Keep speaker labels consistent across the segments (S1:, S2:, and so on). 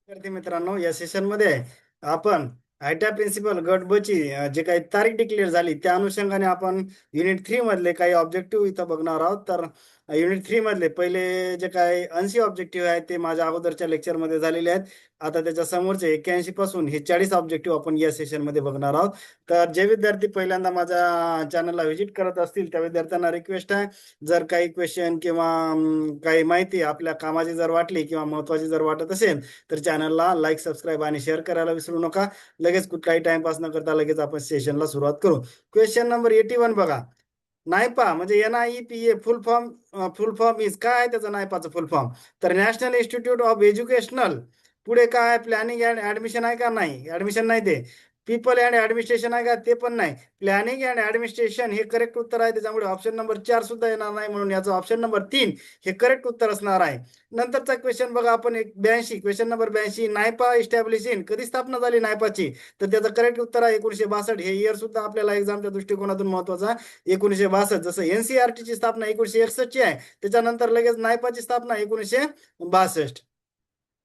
S1: विद्यार्थी मित्रांनो, या सेशन मध्ये आपण आयटा प्रिन्सिपल गट ब ची जे काही तारीख डिक्लेअर झाली त्या अनुषंगाने आपण युनिट 3 मधले काही ऑब्जेक्टिव्ह इथं बघणार आहोत. तर युनिट 3 मधले पहिले जे काही 80 ऑब्जेक्टिव्ह आहेत ते माझ्या अगोदरच्या लेक्चर मध्ये झालेले आहेत. आता त्याच्या समोरचे 81 पासून हे 40 ऑब्जेक्टिव्ह आपण या सेशन मध्ये बघणार आहोत. तर जे विद्यार्थी पहिल्यांदा माझ्या चॅनलला व्हिजिट करत असतील त्या विद्यार्थ्यांना रिक्वेस्ट आहे, जर काही क्वेश्चन किंवा काही माहिती आपल्या कामाची जर वाटली किंवा महत्वाची जर वाटत असेल तर चॅनलला लाईक, सबस्क्राईब आणि शेअर करायला विसरू नका. लगेच कुठलाही टाइमपास न करता लगेच आपण सेशनला सुरुवात करू. क्वेश्चन नंबर 81 बघा. नायपा म्हणजे NIEPA फुल फॉर्म इज काय आहे त्याचं नायपाचं फुल फॉर्म? तर नॅशनल इन्स्टिट्यूट ऑफ एज्युकेशनल, पुढे काय प्लॅनिंग अँड ऍडमिशन आहे का? नाही, ऍडमिशन नाही. ते पीपल अँड ऍडमिनिस्ट्रेशन आहे का? ते पण नाही. प्लॅनिंग अँड ऍडमिनिस्ट्रेशन हे करेक्ट उत्तर आहे, त्याच्यामुळे ऑप्शन नंबर 4 सुद्धा येणार नाही, म्हणून याचं ऑप्शन नंबर 3 हे करेक्ट उत्तर असणार आहे. नंतरचा क्वेश्चन बघा आपण 82, क्वेश्चन नंबर 82. नायपा इस्टॅब्लिश इन, कधी स्थापना झाली नायपाची? तर त्याचं करेक्ट उत्तर आहे 1962. हे इयर सुद्धा आपल्याला एक्झामच्या दृष्टिकोनातून महत्वाचा. 1962. जसं NCERT ची स्थापना 1961 ची आहे, त्याच्यानंतर लगेच नायपाची स्थापना 1962.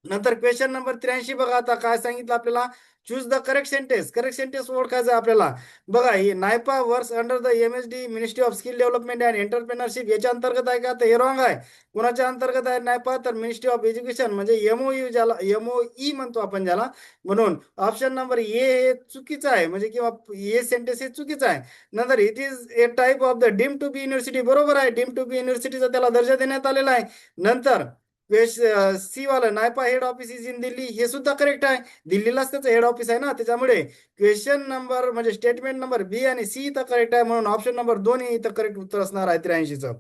S1: नंतर क्वेश्चन नंबर 83 बघा. आता काय सांगितलं आपल्याला? Choose the correct sentence. Correct sentence ओळखायचं आपल्याला. बघा, ही NIEPA works under the MSD, ministry of skill development and entrepreneurship, याच्या अंतर्गत आहे का? तर हे रॉंग आहे. कोणाच्या अंतर्गत आहे नायपा? तर मिनिस्ट्री ऑफ एज्युकेशन म्हणजे MOE, ज्याला MOE म्हणतो आपण ज्याला. म्हणून ऑप्शन नंबर ए हे चुकीचं आहे, म्हणजे किंवा ए सेंटेन्स हे चुकीचं आहे. नंतर it is a type of the deemed to be university, बरोबर आहे. डीम टू बी युनिव्हर्सिटीचा त्याला दर्जा देण्यात आलेला आहे. नंतर सी वाला NIEPA head office is in Delhi, हे सुद्धा करेक्ट आहे. दिल्लीलाच त्याचं हेड ऑफिस आहे ना, त्याच्यामुळे क्वेश्चन नंबर म्हणजे स्टेटमेंट नंबर बी आणि सी इथं करेक्ट आहे, म्हणून ऑप्शन नंबर 2 इथं करेक्ट उत्तर असणार आहे 83चं.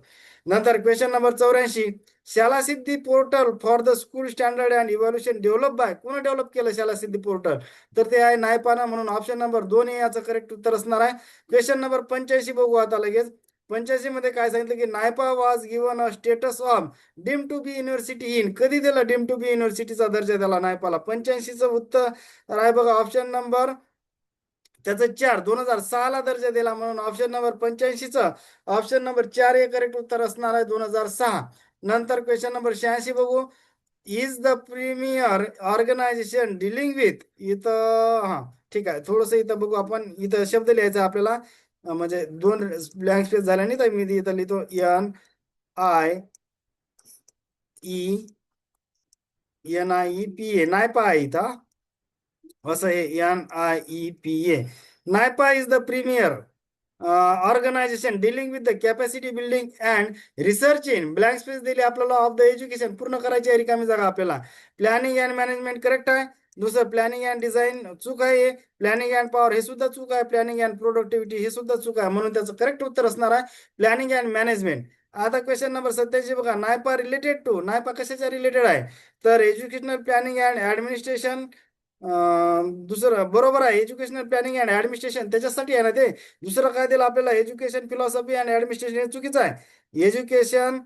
S1: नंतर question number 84. Shala Siddhi portal for the school standard and evaluation develop by, कोण डेव्हलप केलं शाला सिद्धी पोर्टल? तर ते आहे नायपाना, म्हणून ऑप्शन नंबर 2 याचं करेक्ट उत्तर असणार आहे. क्वेश्चन नंबर 85 बघू आता लगेच. 85 मध्ये काय सांगितलं की NIEPA was given a status of deem to be university in, कधी दिला डीम टू बी युनिव्हर्सिटीचा दर्जा त्याला नायपाला? 85चं उत्तर आहे बघा ऑप्शन नंबर त्याचं 4, 2006 ला दर्जा दिला, म्हणून ऑप्शन नंबर 85चं ऑप्शन नंबर 4 हे करेक्ट उत्तर असणार आहे, 2006. नंतर क्वेश्चन नंबर 86 बघू. Is the premier organization dealing with, इथं हा ठीक आहे, थोडस इथं बघू आपण. इथं शब्द लिहायचा आपल्याला, म्हणजे 2 ब्लँक स्पेस झाल्याने तर मी इथं लिहितो NIEPA, नायपा आहे इथं. असं हे NIEPA. NIEPA is the premier organization dealing with the capacity building and research in, blank space दिली आपल्याला, ऑफ द एज्युकेशन, पूर्ण करायची आहे रिकामी जागा आपल्याला. प्लॅनिंग अँड मॅनेजमेंट करेक्ट आहे. दुसरं प्लॅनिंग अँड डिझाईन चूक आहे. प्लॅनिंग अँड पॉवर हे सुद्धा चूक आहे. प्लॅनिंग अँड प्रोडक्टिव्हिटी हे सुद्धा चूक आहे, म्हणून त्याचं करेक्ट उत्तर असणार आहे प्लॅनिंग अँड मॅनेजमेंट. आता क्वेश्चन नंबर 87 बघा. नायपा रिलेटेड टू, नायपा कशाच्या रिलेटेड आहे? तर एज्युकेशनल प्लॅनिंग अँड ऍडमिनिस्ट्रेशन. दुसरं बरोबर आहे, एज्युकेशनल प्लॅनिंग अँड ऍडमिनिस्ट्रेशन त्याच्यासाठी आहे ना ते. दुसरं काय दिलं आपल्याला? एज्युकेशन फिलॉसॉफी अँड ऍडमिनिस्ट्रेशन, हे चुकीचं आहे. एज्युकेशन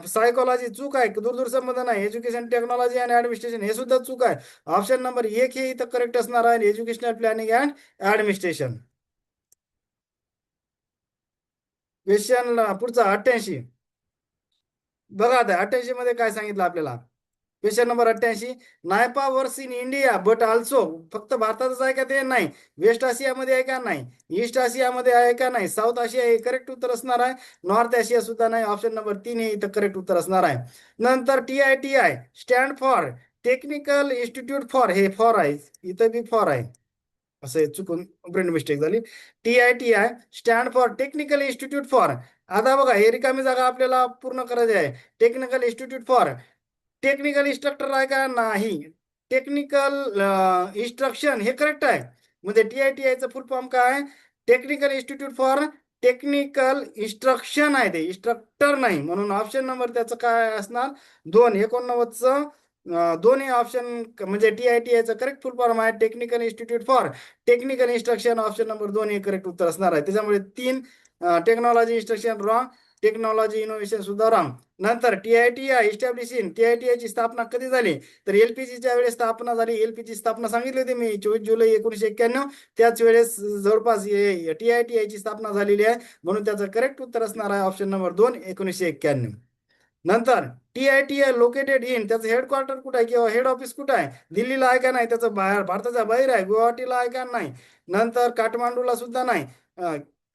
S1: सायकोलॉजी चूक आहे, दूर संबंध नाही. एज्युकेशन टेक्नॉलॉजी अँड ऍडमिनिस्ट्रेशन हे सुद्धा चूक आहे. ऑप्शन नंबर 1 हे इथं करेक्ट असणार आहे, educational planning and administration. Question पुढचा 88 बघा. आता 88 मध्ये काय सांगितलं आपल्याला? Question number 88. NIEPA works in India but also, फक्त भारतातच आहे का? ते नाही. वेस्ट आशियामध्ये आहे का? नाही. ईस्ट आशियामध्ये आहे का? नाही. साऊथ आशिया हे करेक्ट उत्तर असणार आहे. नॉर्थ आशिया सुद्धा नाही. ऑप्शन नंबर 3 हे इथं करेक्ट उत्तर असणार आहे. नंतर TITI stand for technical institute for, हे फॉर आहे, इथं बी फॉर आहे, असं चुकून प्रिंट मिस्टेक झाली. TITI stand for technical institute for. आता बघा, हे रिकामी जागा आपल्याला पूर्ण करायची आहे. Technical institute for technical instructor आहे का? नाही. टेक्निकल इन्स्ट्रक्शन हे करेक्ट आहे, म्हणजे TITIचं फुल फॉर्म काय? Technical institute for technical instruction आहे, ते इन्स्ट्रक्टर नाही, म्हणून ऑप्शन नंबर त्याचं काय असणार? 2. 89चं 2 हे ऑप्शन, म्हणजे TITIचं करेक्ट फुल फॉर्म आहे technical institute for technical instruction. Option number 2 हे करेक्ट उत्तर असणार आहे. त्याच्यामुळे 3 technology instruction wrong, technology innovation सुद्धा रॉंग. नंतर TITI इस्टॅब्लिश इन, TITIची स्थापना कधी झाली? तर LPGच्या वेळेस स्थापना झाली. LPG स्थापना सांगितली होती मी 24 जुलै 1991. त्याच वेळेस जवळपास TITIची स्थापना झालेली आहे, म्हणून त्याचं करेक्ट उत्तर असणार आहे ऑप्शन नंबर 2, 1991. नंतर TITI लोकेटेड इन, त्याचं हेडक्वार्टर कुठं आहे किंवा हेड ऑफिस कुठं आहे, दिल्लीला आहे का नाही, त्याचं बाहेर भारताच्या बाहेर आहे, गुवाहाटीला आहे का नाही, नंतर काठमांडूला सुद्धा नाही.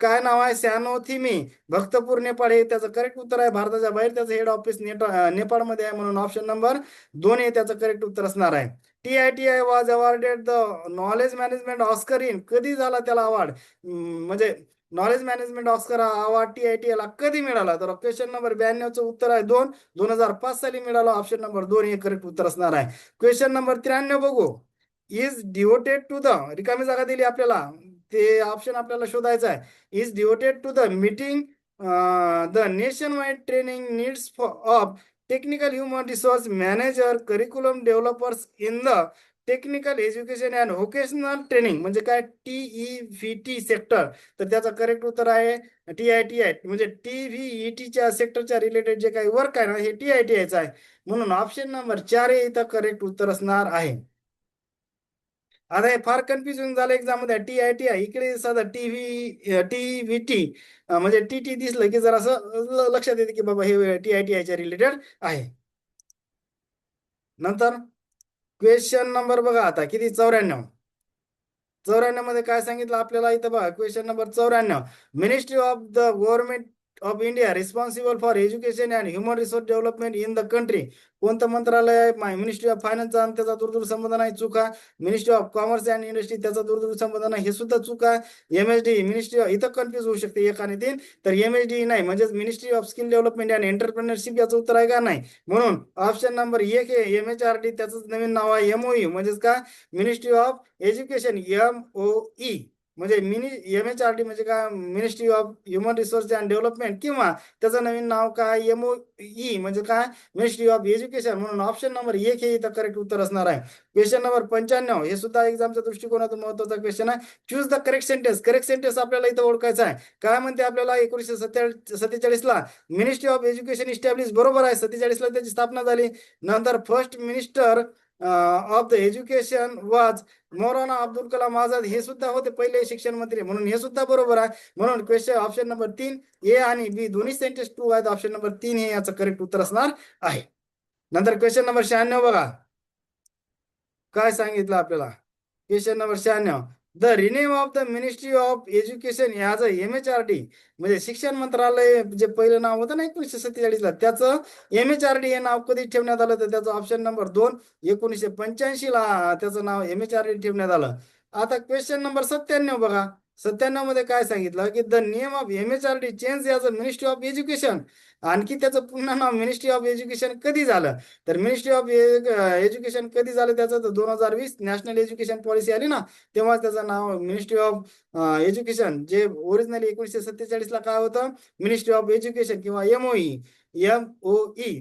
S1: काय नाव आहे, सॅनोथिमी, भक्तपूर नेपाळ, हे त्याचं करेक्ट उत्तर आहे, भारताच्या बाहेर त्याचं हेड ऑफिस नेपाळमध्ये आहे, म्हणून ऑप्शन नंबर 2 हे त्याचं करेक्ट उत्तर असणार आहे. TITI was awarded the knowledge management Oscar in, कधी झाला त्याला अवॉर्ड, म्हणजे knowledge management Oscar award TITI ला कधी मिळाला, तर क्वेश्चन नंबर 92चं उत्तर आहे 2005 साली मिळाला, ऑप्शन नंबर 2 हे करेक्ट उत्तर असणार आहे. क्वेश्चन नंबर 93 बघू. इज डिवोटेड टू द, रिकामी जागा दिली आपल्याला, ते ऑप्शन आपल्याला शोधायचं आहे. Is devoted to the meeting the nation wide training needs of technical human resource manager curriculum developers in the technical education and vocational training, म्हणजे काय, TEVT सेक्टर, तर त्याचं करेक्ट उत्तर आहे TITI, म्हणजे TVETच्या सेक्टरच्या रिलेटेड जे काही वर्क आहे ना, हे TITIचं आहे, म्हणून ऑप्शन नंबर 4 हे इथं करेक्ट उत्तर असणार आहे. आता हे फार कन्फ्युजन झालं एक्झाम मध्ये, TITI इकडे साधं TVT, म्हणजे TT दिसलं की जरा असं लक्षात येते की बाबा हे TITIच्या रिलेटेड आहे. नंतर क्वेश्चन नंबर बघा आता किती, 94. 94 मध्ये काय सांगितलं आपल्याला इथं बघा, question number 94. Ministry of the government of India responsible for education and human resource development in the country, कोणतं मंत्रालय आहे, मिनिस्ट्री ऑफ फायनान्सचा त्याचा दूरदूर संबंध नाही, चुका. Ministry of commerce and industry त्याचा दूरदूर संबंध नाही, हे सुद्धा चुका. MSD मिनिस्ट्री, इथं कन्फ्युज होऊ शकते 1 आणि 3, तर MSD नाही, म्हणजेच ministry of skill development and entrepreneurship याचं उत्तर आहे का नाही, म्हणून ऑप्शन नंबर 1 हे MHRD, त्याचं नवीन नाव आहे MOE, म्हणजेच का मिनिस्ट्री ऑफ एज्युकेशन, MOE, म्हणजे MHRD म्हणजे काय, ministry of human resource and development, किंवा त्याचं नवीन नाव काय MOE, म्हणजे काय, मिनिस्ट्री ऑफ एज्युकेशन, म्हणून ऑप्शन नंबर 1 हे इथं करेक्ट उत्तर असणार आहे. क्वेश्चन नंबर 95, हे सुद्धा एक्झामच्या दृष्टिकोनातून महत्वाचा क्वेश्चन आहे. Choose the correct sentence, correct sentence आपल्याला इथं ओळखायचं आहे. काय म्हणते आपल्याला, 1947 ला मिनिस्ट्री ऑफ एज्युकेशन इस्टॅब्लिश, बरोबर आहे, 47 ला त्याची स्थापना झाली. नंतर first minister of the education वाज मौलाना अब्दुल कलाम आझाद, हे सुद्धा होते पहिले शिक्षण मंत्री, म्हणून हे सुद्धा बरोबर आहे, म्हणून क्वेश्चन ऑप्शन नंबर 3 A आणि B दोन्ही सेंटेन्स ट्रू आहेत, ऑप्शन नंबर 3 हे याचं करेक्ट उत्तर असणार आहे. नंतर क्वेश्चन नंबर 96 बघा, काय सांगितलं आपल्याला. Question number 96, the rename of the ministry of education as a MHRD, म्हणजे शिक्षण मंत्रालय जे पहिलं नाव होतं ना 1947 ला, त्याचं MHRD हे नाव कधी ठेवण्यात आलं, तर त्याचं ऑप्शन नंबर 2 1985 ला त्याचं नाव MHRD ठेवण्यात आलं. आता क्वेश्चन नंबर 97 बघा, 97 मध्ये काय सांगितलं की the name of MHRD change as a ministry of education, आणखी त्याचं पुन्हा नाव मिनिस्ट्री ऑफ एज्युकेशन कधी झालं, तर मिनिस्ट्री ऑफ एज्युकेशन कधी झालं त्याचं, तर 2020 नॅशनल एज्युकेशन पॉलिसी आली ना, तेव्हा त्याचं नाव मिनिस्ट्री ऑफ एज्युकेशन, जे ओरिजिनली 1947 ला काय होतं, मिनिस्ट्री ऑफ एज्युकेशन किंवा MOE,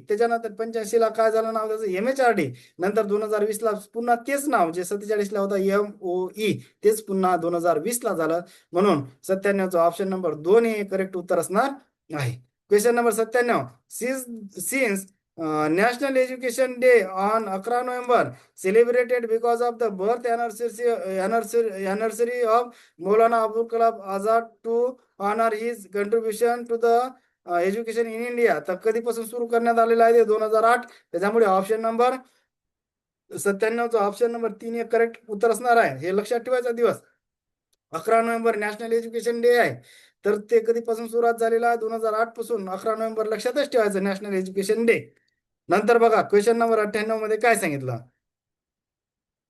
S1: त्याच्यानंतर 85 ला काय झालं नाव त्याचं, MHRD, नंतर 2020 ला पुन्हा तेच नाव जे 47 ला होतं MOE, तेच पुन्हा 2020 ला झालं, म्हणून 97चं ऑप्शन नंबर 2 हे करेक्ट उत्तर असणार आहे. Question number 97, since national education day on 11 November celebrated because of the birth anniversary of Maulana Abdul Kalam Azad to honour his contribution to the education in India, तर कधीपासून सुरू करण्यात आलेलं आहे, ते 2008, त्याच्यामुळे ऑप्शन नंबर 97चं ऑप्शन नंबर 3 हे करेक्ट उत्तर असणार आहे. हे लक्षात ठेवायचा दिवस 11 नोव्हेंबर नॅशनल एज्युकेशन डे आहे, तर ते कधीपासून सुरुवात झालेला आहे, 2008 पासून 11 नोव्हेंबर लक्षातच ठेवायचं नॅशनल एज्युकेशन डे. नंतर बघा क्वेश्चन नंबर 98 मध्ये काय सांगितलं,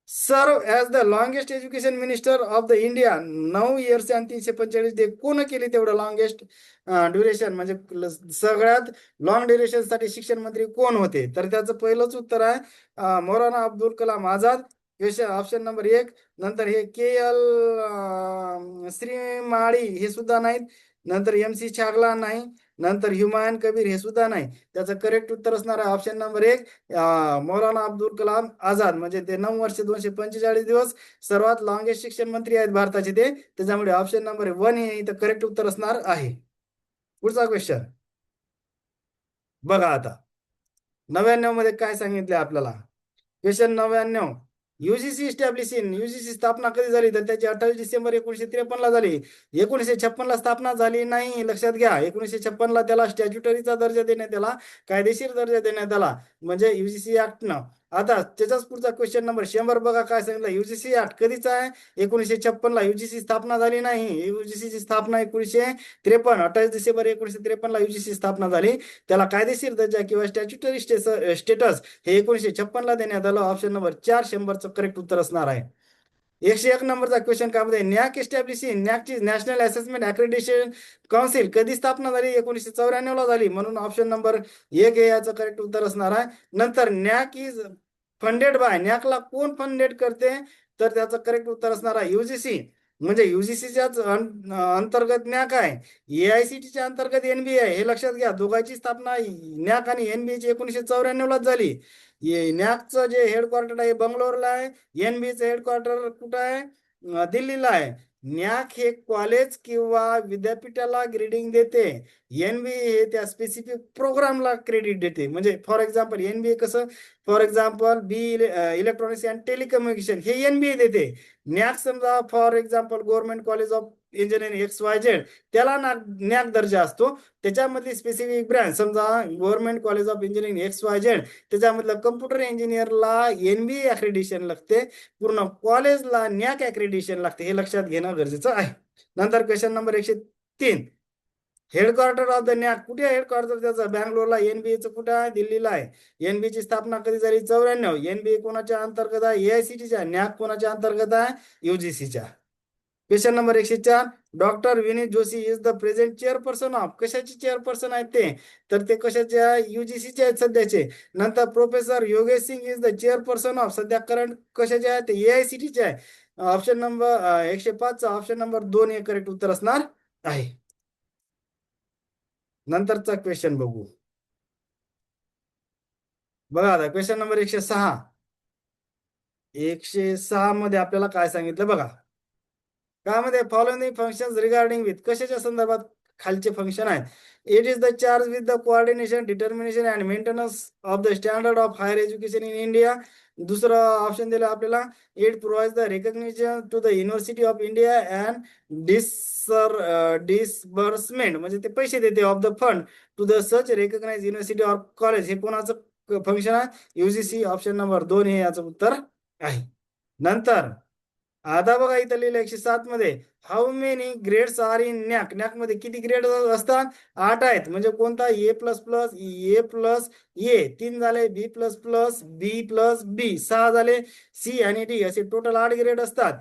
S1: सर्व as the longest education minister of the India 9 years आणि 345 डे, कोण केली तेवढं लॉंगेस्ट ड्युरेशन, म्हणजे सगळ्यात लॉंग ड्युरेशन साठी शिक्षण मंत्री कोण होते, तर त्याचं पहिलंच उत्तर आहे Maulana Abdul Kalam Azad, question option number 1. नंतर हे KL श्रीमाळी हे सुद्धा नाहीत, नंतर MC छागला नाही, नंतर हुमायून कबीर हे सुद्धा नाही, त्याचं करेक्ट उत्तर असणार आहे ऑप्शन नंबर 1 मौलाना अब्दुल कलाम आझाद, म्हणजे ते 9 वर्ष 245 दिवस सर्वात लॉंगेस्ट शिक्षण मंत्री आहेत भारताचे ते, त्याच्यामुळे ऑप्शन नंबर 1 हे इथं करेक्ट उत्तर असणार आहे. पुढचा क्वेश्चन बघा आता, 99 मध्ये काय सांगितले आपल्याला, क्वेश्चन 99, युजीसी इस्टॅब्लिशिंग, युजीसी स्थापना कधी झाली तर त्याची 28 डिसेंबर 1953 ला झाली. 1956 ला स्थापना झाली नाही, लक्षात घ्या. 1956 ला त्याला स्टॅच्युटरीचा दर्जा देण्यात आला, कायदेशीर दर्जा देण्यात आला, म्हणजे युजीसी ऍक्टनं. आता त्याचाच पुढचा क्वेश्चन नंबर 100 बघा काय सांगितलं. युजीसी ऍक्ट कधीचा आहे? 1956 ला. युजीसी स्थापना झाली नाही. युजीसी स्थापना 1953, 28 डिसेंबर 1953 ला युजीसी स्थापना झाली. त्याला कायदेशीर दर्जा किंवा स्टॅच्युटरी स्टेटस हे 1956 ला देण्यात आलं. ऑप्शन नंबर 4 100चं करेक्ट उत्तर असणार आहे. 101 नंबरचा क्वेश्चन काय मध्ये, नॅक इस्टॅब्लिशिंग, नॅकची नॅशनल असेसमेंट अक्रेडिटेशन काउन्सिल कधी स्थापना झाली? 1994 ला झाली. म्हणून ऑप्शन नंबर 1 हे याचं करेक्ट उत्तर असणार आहे. नंतर नॅक इज फंडेड बाय, नॅकला कोण फंडेड करते? तर त्याचं करेक्ट उत्तर असणार आहे युजीसी. म्हणजे युजीसीच्याच अंतर्गत नॅक आहे, एआयसीटीच्या अंतर्गत एनबीए आहे. हे लक्षात घ्या. दोघांची स्थापना नॅक आणि एनबीएची 1994 लाच झाली. नॅकचं जे हेडक्वार्टर आहे बंगलोरला आहे, एनबीएचं हेडक्वार्टर कुठं आहे? दिल्लीला आहे. नॅक हे कॉलेज किंवा विद्यापीठाला ग्रेडिंग देते. एनबीए हे त्या स्पेसिफिक प्रोग्रामला क्रेडिट देते. म्हणजे फॉर एक्झाम्पल एनबीए कसं, for example electronics and telecommunication हे एनबीए देते. नॅक समजा for example government college of engineering XYZ, त्याला नॅक दर्जा असतो. त्याच्यामधली स्पेसिफिक ब्रँच समजा government college of engineering XYZ, त्याच्यामधलं कम्प्युटर इंजिनियरला एनबीए अक्रेडिशन लागते, पूर्ण कॉलेजला नॅक अक्रेडिशन लागते. हे लक्षात घेणं गरजेचं आहे. नंतर question number 103, headquarter of the NAAC कुठे आहे? हेडक्वार्टर त्याचं बँगलोरला. एनबीएचं कुठे आहे? दिल्लीला आहे. एनबीएची स्थापना कधी झाली? 94. एनबीए कोणाच्या अंतर्गत आहे? एआयसीटीच्या. नॅक कोणाच्या अंतर्गत आहे? युजीसीच्या. Question number 104, doctor Vineet Joshi is the present chairperson of, कशाचे चेअरपर्सन आहेत ते? तर ते कशाचे आहे? युजीसीचे आहेत सध्याचे. नंतर professor Yogesh Singh is the chairperson of, सध्या करंट कशाचे आहे? ते एआयसीटीचे आहे. ऑप्शन नंबर 105 चा ऑप्शन नंबर 2 हे करेक्ट उत्तर असणार आहे. नंतरचा क्वेश्चन बघू. बघा आता क्वेश्चन नंबर 106. 106 मध्ये आपल्याला काय सांगितलं बघा. काय मध्ये, फॉलोइंग फंक्शन रिगार्डिंग विथ, कशाच्या संदर्भात खालचे फंक्शन आहेत? It is the charge with the coordination, determination and maintenance of the standard of higher education in India. दुसरं ऑप्शन दिलं आपल्याला, it provides the recognition to the university of India and disbursement, म्हणजे ते पैसे देते of the fund to the such recognize university or college. हे कोणाचं function आहे? युजीसी. ऑप्शन नंबर 2 हे याचं उत्तर आहे. नंतर आता बघा इथं लिहिलं 107 मध्ये, how many grades are in NAAC. NAAC मध्ये किती ग्रेड असतात? 8 आहेत. म्हणजे कोणता? A plus plus, A plus A 3 झाले, B plus plus, B plus B 6 झाले, सी आणि डी असे टोटल 8 ग्रेड असतात.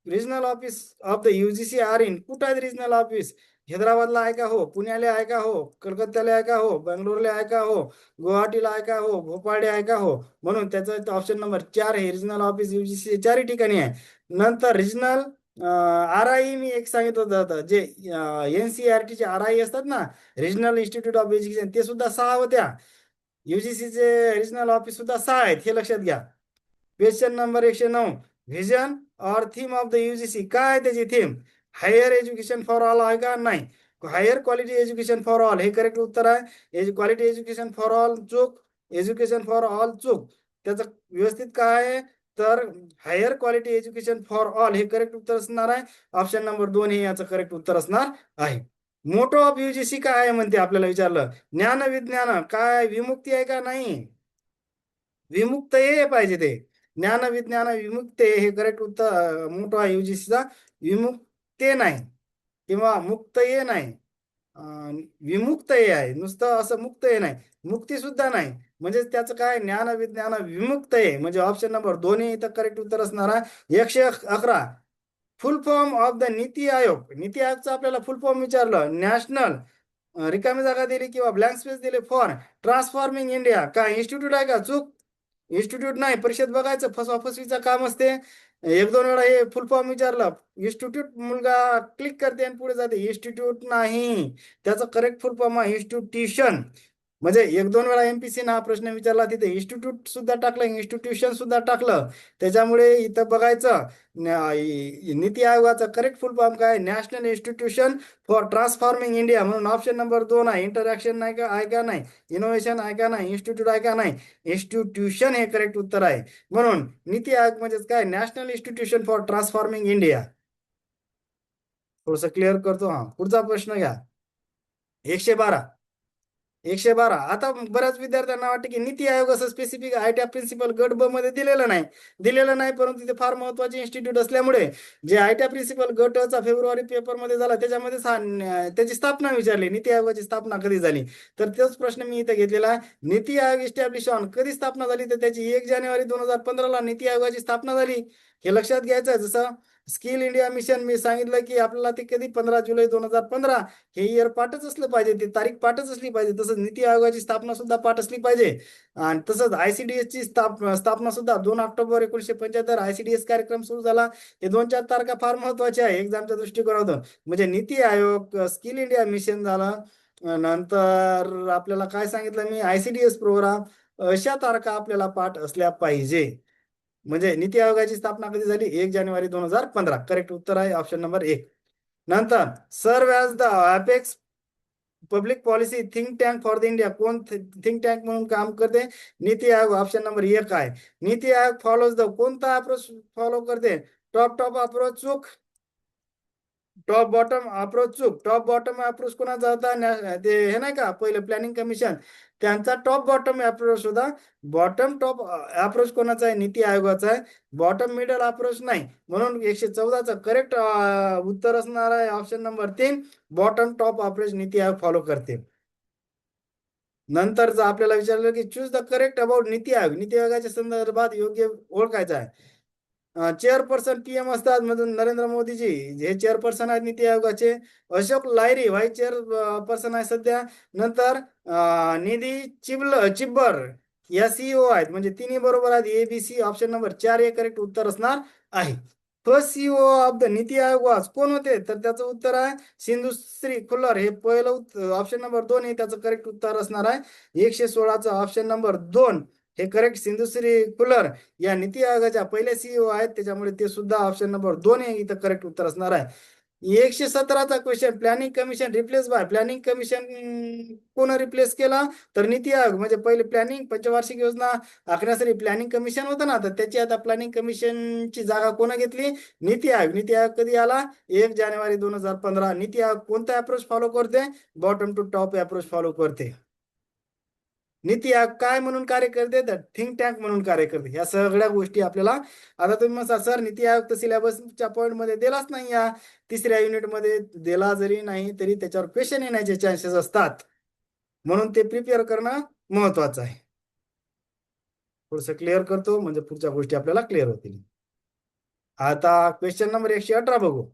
S1: Regional office of the UGC are in, कुठं आहे रिजनल ऑफिस? हैदराबादला आहे का? हो. पुण्याला आहे का? हो. कलकत्त्याला आहे का? हो. बेंगलोरला आहे का? हो. गुवाहाटीला आहे का? हो. भोपाळला आहे का? हो. म्हणून त्याचा ऑप्शन नंबर 4 हे रिजनल ऑफिस युजीसी 4 ठिकाणी आहे. नंतर रिजनल RI मी एक सांगितलं होतं, जे NCERT RI असतात ना, रिजनल इन्स्टिट्यूट ऑफ एज्युकेशन, ते सुद्धा 6 होत्या. युजीसीचे रिजनल ऑफिस सुद्धा 6 आहेत. हे लक्षात घ्या. Question number 109, vision or theme of the UGC, काय आहे त्याची theme? Higher education for all आहे का? नाही. Higher quality education for all हे करेक्ट उत्तर आहे. क्वालिटी एज्युकेशन फॉर ऑल चूक, एज्युकेशन फॉर ऑल चूक. त्याचं व्यवस्थित काय आहे? तर higher quality education for all हे करेक्ट उत्तर असणार आहे. ऑप्शन नंबर 2 हे याचं करेक्ट उत्तर असणार आहे. मोटो ऑफ युजीसी काय आहे म्हणते? आपल्याला विचारलं. ज्ञान विज्ञान काय? विमुक्ती आहे का? नाही. विमुक्त हे पाहिजे ते. ज्ञान विज्ञान विमुक्त हे करेक्ट उत्तर. मोठा युजीसीचा विमुक्ते नाही किंवा मुक्त ये नाही, विमुक्त हे आहे. नुसतं असं मुक्त हे नाही, मुक्ती सुद्धा नाही. म्हणजे त्याचं काय? ज्ञान विज्ञान विमुक्त आहे. म्हणजे ऑप्शन नंबर 2 इथं करेक्ट उत्तर असणार आहे. 111, फुल फॉर्म ऑफ द नीती आयोग. नीती आयोगचं आपल्याला फुल फॉर्म विचारलं. नॅशनल, रिकामी जागा दिली किंवा ब्लँक स्पेस दिले, फॉर ट्रान्सफॉर्मिंग इंडिया. काय इन्स्टिट्यूट आहे का? चूक. इन्स्टिट्यूट नाही. परीक्षेत बघायचं, फसवाफसवीचं काम असते. 1-2 वेळा हे फुल फॉर्म विचारलं. इन्स्टिट्यूट मुलगा क्लिक करते आणि पुढे जाते. इन्स्टिट्यूट नाही, त्याचं करेक्ट फुल फॉर्म आहे इन्स्टिट्यूशन. म्हणजे एक दोन वेळा एमपीसी हा प्रश्न विचारला, तिथे इन्स्टिट्यूट सुद्धा टाकलं, इन्स्टिट्यूशन सुद्धा टाकलं. त्याच्यामुळे इथं बघायचं नीती आयोगाचं करेक्ट फुल फॉर्म काय, national institution for transforming India. म्हणून ऑप्शन नंबर 2 आहे. इंटरॅक्शन नाही का, आहे का नाही, इनोव्हेशन आहे का नाही, इन्स्टिट्यूट आहे का नाही, इन्स्टिट्यूशन हे करेक्ट उत्तर आहे. म्हणून नीती आयोग म्हणजे काय, national institution for transforming India. थोडस क्लिअर करतो. हा पुढचा प्रश्न घ्या. 112. 112. आता बऱ्याच विद्यार्थ्यांना वाटते की नीती आयोग असं स्पेसिफिक आयटीआय प्रिन्सिपल गट ब मध्ये दिलेलं नाही, परंतु तिथे फार महत्वाचे इन्स्टिट्यूट असल्यामुळे जे आयटीआय प्रिन्सिपल गटचा फेब्रुवारी पेपरमध्ये झाला, त्याच्यामध्ये त्याची स्थापना विचारली, नीती आयोगाची स्थापना कधी झाली. तर तोच प्रश्न मी इथे घेतलेला आहे. नीती आयोग इस्टॅब्लिश ऑन कधी स्थापना झाली, तर त्याची 1 जानेवारी 2015 नीती आयोगाची स्थापना झाली. हे लक्षात घ्यायचं आहे. जसं स्किल इंडिया मिशन मी सांगितलं की आपल्याला ते कधी 15 जुलै 2015 हे इयर पाठच असलं पाहिजे, ती तारीख पाठच असली पाहिजे. तसंच नीती आयोगाची स्थापना सुद्धा पाठ असली पाहिजे. आणि तसंच आयसीडीएस ची स्थापना सुद्धा 2 ऑक्टोबर 1975 आयसीडीएस कार्यक्रम सुरू झाला. हे 2-4 तारखा फार महत्वाच्या आहे एक्झामच्या दृष्टिकोनातून. म्हणजे NITI Aayog, skill India mission झालं, नंतर आपल्याला काय सांगितलं मी, आयसीडीएस प्रोग्राम, अशा तारखा आपल्याला पाठ असल्या पाहिजे. म्हणजे नीती आयोगाची स्थापना कधी झाली, 1 जानेवारी 2015. करेक्ट उत्तर आहे ऑप्शन नंबर 1. नंतर सर्व as the apex public policy think tank for the India, कोण थिंक टँक म्हणून काम करते, नीती आयोग. ऑप्शन नंबर 1 आहे. नीती आयोग फॉलोज द, कोणता अप्रोच फॉलो करते, टॉप टॉप अप्रोच चूक, टॉप बॉटम अप्रोच चूक. टॉप बॉटम अप्रोच कोणाचा होता, ते हे नाही का पहिलं प्लॅनिंग कमिशन, त्यांचा टॉप बॉटम अप्रोच होता. बॉटम टॉप अप्रोच कोणाचा आहे, नीती आयोगाचा आहे. बॉटम मिडल अप्रोच नाही. म्हणून 114चं करेक्ट उत्तर असणार आहे option number 3, bottom top approach NITI Aayog follow करते. नंतर जर आपल्याला विचारलं की choose the correct about NITI Aayog, NITI आयोगाच्या संदर्भात योग्य ओळखायचं आहे. चेअरपर्सन पीएम असतात, मधून नरेंद्र मोदीजी हे चेअरपर्सन आहेत नीती आयोगाचे. Ashok Lahiri vice chairperson आहे सध्या. नंतर निधी चिब्बर या सीईओ आहेत. म्हणजे तिन्ही बरोबर आहेत, ABC. ऑप्शन नंबर 4 हे करेक्ट उत्तर असणार आहे. First CEO of the NITI Aayog वाज कोण होते, तर त्याचं उत्तर आहे सिंधुश्री खुल्लर. हे पहिलं ऑप्शन नंबर 2 हे त्याचं करेक्ट उत्तर असणार आहे. 116चं ऑप्शन नंबर 2 हे करेक्ट, सिंधुश्री खुल्लर या नीती आयोगाच्या पहिल्या सीईओ आहेत. त्याच्यामुळे ते सुद्धा ऑप्शन नंबर 2 हे इथं करेक्ट उत्तर असणार आहे. 117चा question, planning commission replace by, planning commission कोण रिप्लेस केला, तर नीती आयोग. म्हणजे पहिले प्लॅनिंग पंचवार्षिक योजना आखण्यासाठी प्लॅनिंग कमिशन होतं ना, तर त्याची आता प्लॅनिंग कमिशनची जागा कोण घेतली, नीती आयोग. नीती आयोग कधी आला, 1 जानेवारी 2015. नीती आयोग कोणता अप्रोच फॉलो करते, bottom to top approach follow करते. नीती आयोग काय म्हणून कार्य करते, तर थिंक टँक म्हणून कार्य करते. या सगळ्या गोष्टी आपल्याला, आता तुम्ही म्हणता सर नीती आयोग तर सिलेबसच्या पॉईंटमध्ये दिलाच नाही, या 3ऱ्या युनिटमध्ये दिला जरी नाही तरी त्याच्यावर क्वेश्चन येण्याचे चान्सेस असतात. म्हणून ते प्रिपेअर करणं महत्वाचं आहे. थोडस क्लिअर करतो म्हणजे पुढच्या गोष्टी आपल्याला क्लिअर होतील. आता क्वेश्चन नंबर 118 बघू.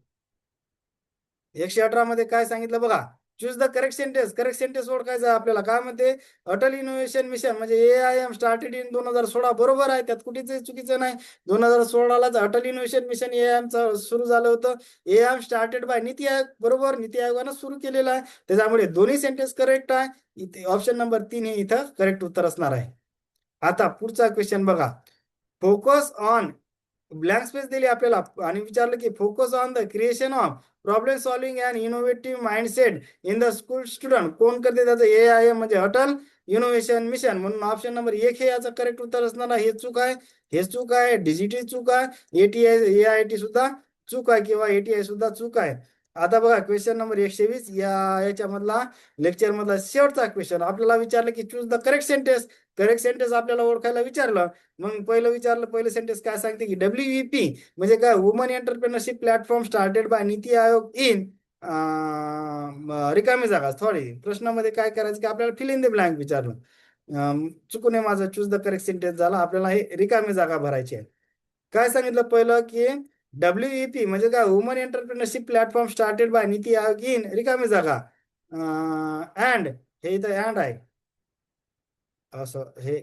S1: 118 मध्ये काय सांगितलं बघा, choose the correct sentence. Correct sentence ओळखायचं आहे आपल्याला. काय म्हणते, अटल इनोव्हेशन मिशन म्हणजे AIM स्टार्टेड इन 2016. बरोबर आहे, त्यात कुठेच चुकीचं नाही. 2016लाच अटल इनोव्हेशन मिशन AIM सुरू झालं होतं. AIM स्टार्टेड बाय नीती आयोग. बरोबर, नीती आयोगानं सुरू केलेलं आहे. त्याच्यामुळे दोन्ही सेंटेन्स करेक्ट आहे. इथे ऑप्शन नंबर 3 हे इथं करेक्ट उत्तर असणार आहे. आता पुढचा क्वेश्चन बघा, फोकस ऑन, ब्लँक स्पेस दिली आपल्याला आणि विचारलं की focus on the creation of problem solving and innovative mindset in the school student. कोण करते, त्याचं AIM म्हणजे अटल इनोव्हेशन मिशन. म्हणून ऑप्शन नंबर 1 हे याचं करेक्ट उत्तर असणार आहे. हे चूक आहे, हे चूक आहे, डिजिटी चूक आहे, AIT सुद्धा चूक आहे, किंवा ATI सुद्धा चूक आहे. आता बघा क्वेश्चन नंबर 120 याच्यामधला लेक्चर मधला शेवटचा क्वेश्चन. आपल्याला विचारलं की choose the correct sentence. Correct sentence आपल्याला ओळखायला विचारलं. मग पहिलं सेंटेन्स काय सांगते की WEP म्हणजे काय, woman entrepreneurship platform started by NITI Aayog in रिकामी जागा. सॉरी, प्रश्नामध्ये काय करायचं की आपल्याला फिल इन द ब्लँक विचारलं. चुकून माझं चूज द करेक्ट सेंटेन्स झाला. आपल्याला हे रिकामी जागा भरायची आहे. काय सांगितलं पहिलं की WEP म्हणजे काय, woman entrepreneurship platform started by NITI Aayog in रिकामी जागा. अँड हे इथं अँड आहे, असं हे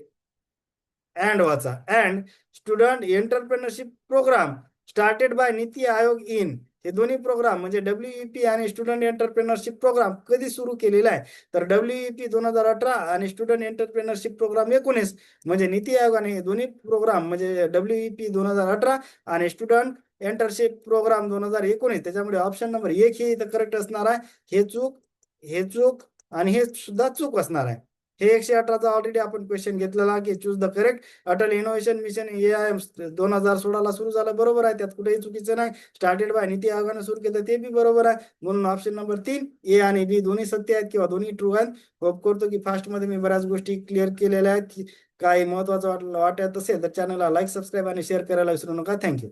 S1: अँड वाचा. And student entrepreneurship programme started by NITI Aayog in हे दोन्ही प्रोग्राम म्हणजे WEP आणि स्टुडंट एंटरप्रेनरशिप प्रोग्राम कधी सुरू केलेला आहे, तर WEP 2018 आणि स्टुडंट एंटरप्रेनरशिप प्रोग्राम 19 म्हणजे नीती आयोगाने हे दोन्ही प्रोग्राम म्हणजे WEP 2018 आणि स्टुडंट एंटरशिप प्रोग्राम 2019, त्याच्यामुळे ऑप्शन नंबर 1 हे इथं करेक्ट असणार आहे. हे चूक आणि हे सुद्धा चूक असणार आहे. हे 118चा ऑलरेडी आपण क्वेश्चन घेतलेला की choose the correct. Atal innovation mission AI 2016ला सुरू झालं, बरोबर आहे, त्यात कुठेही चुकीचं नाही. स्टार्टेड बाय नीती आयोगाने सुरू केलं ते बी बरोबर आहे. म्हणून ऑप्शन नंबर 3 A आणि B दोन्ही सत्य आहेत किंवा दोन्ही ट्रू आहेत. होप करतो की फास्टमध्ये मी बऱ्याच गोष्टी क्लिअर केलेल्या आहेत. काही महत्वाचं वाटत असेल तर चॅनलला लाईक, सबस्क्राईब आणि शेअर करायला विसरू नका. थँक्यू.